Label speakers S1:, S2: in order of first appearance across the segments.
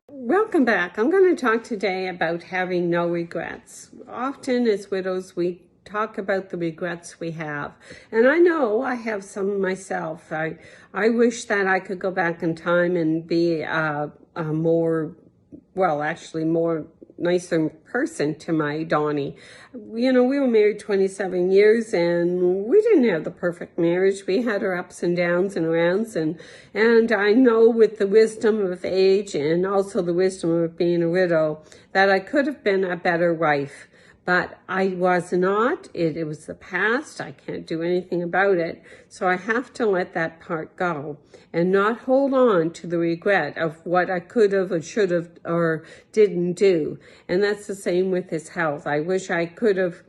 S1: Welcome back. I'm going to talk today about having no regrets. Often as widows, we talk about the regrets we have. And I know I have some myself. I wish that I could go back in time and be a more nicer person to my Donnie. You know, we were married 27 years and we didn't have the perfect marriage. We had our ups and downs and arounds, and I know with the wisdom of age and also the wisdom of being a widow that I could have been a better wife. But I was not. It was the past. I can't do anything about it. So I have to let that part go and not hold on to the regret of what I could have or should have or didn't do. And that's the same with his health. I wish I could have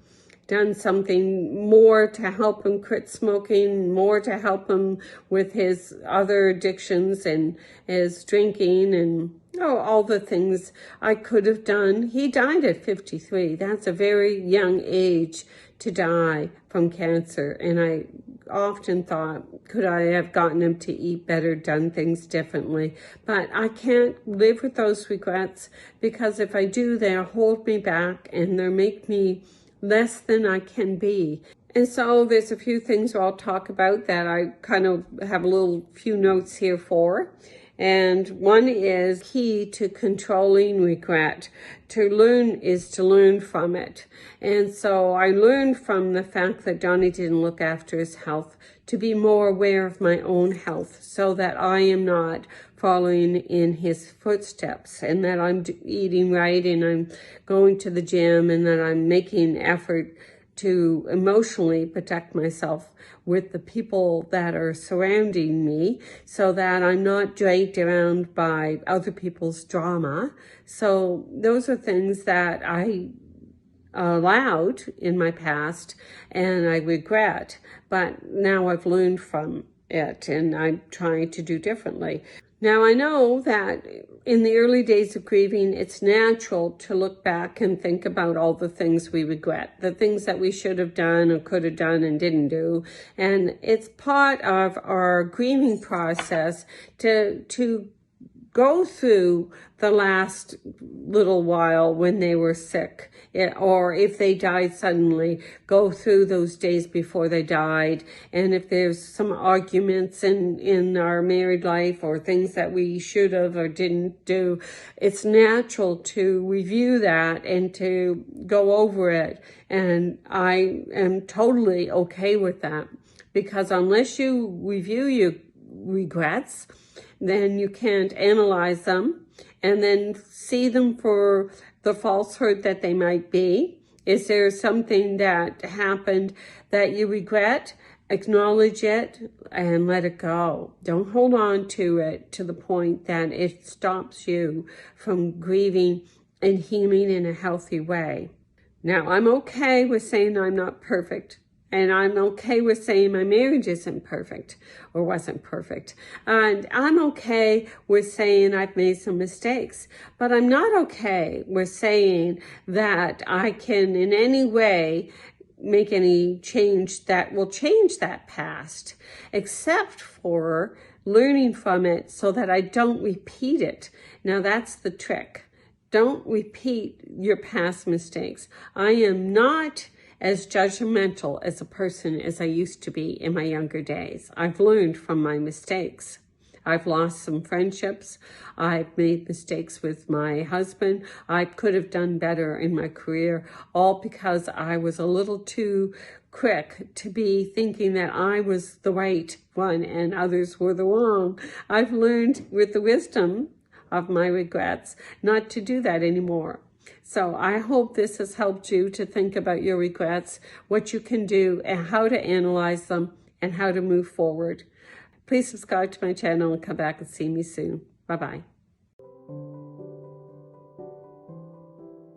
S1: done something more to help him quit smoking, more to help him with his other addictions and his drinking and all the things I could have done. He died at 53. That's a very young age to die from cancer. And I often thought, could I have gotten him to eat better, done things differently? But I can't live with those regrets, because if I do, they'll hold me back and they'll make me less than I can be. And so there's a few things I'll talk about that I kind of have a few notes here for. And one is key to controlling regret. To learn from it. And so I learned from the fact that Johnny didn't look after his health to be more aware of my own health, so that I am not following in his footsteps, and that I'm eating right and I'm going to the gym, and that I'm making effort to emotionally protect myself with the people that are surrounding me, so that I'm not dragged around by other people's drama. So those are things that I allowed in my past and I regret, but now I've learned from it and I'm trying to do differently. Now, I know that in the early days of grieving, it's natural to look back and think about all the things we regret, the things that we should have done or could have done and didn't do. And it's part of our grieving process to go through the last little while when they were sick, or if they died suddenly, go through those days before they died. And if there's some arguments in our married life or things that we should have or didn't do, it's natural to review that and to go over it. And I am totally okay with that, because unless you review your regrets, then you can't analyze them and then see them for the falsehood that they might be. Is there something that happened that you regret? Acknowledge it and let it go. Don't hold on to it to the point that it stops you from grieving and healing in a healthy way. Now, I'm okay with saying I'm not perfect. And I'm okay with saying my marriage isn't perfect or wasn't perfect. And I'm okay with saying I've made some mistakes. But I'm not okay with saying that I can in any way make any change that will change that past, except for learning from it so that I don't repeat it. Now, that's the trick. Don't repeat your past mistakes. I am not as judgmental as a person as I used to be in my younger days. I've learned from my mistakes. I've lost some friendships. I've made mistakes with my husband. I could have done better in my career, all because I was a little too quick to be thinking that I was the right one and others were the wrong. I've learned with the wisdom of my regrets not to do that anymore. So I hope this has helped you to think about your regrets, what you can do, and how to analyze them, and how to move forward. Please subscribe to my channel and come back and see me soon. Bye-bye.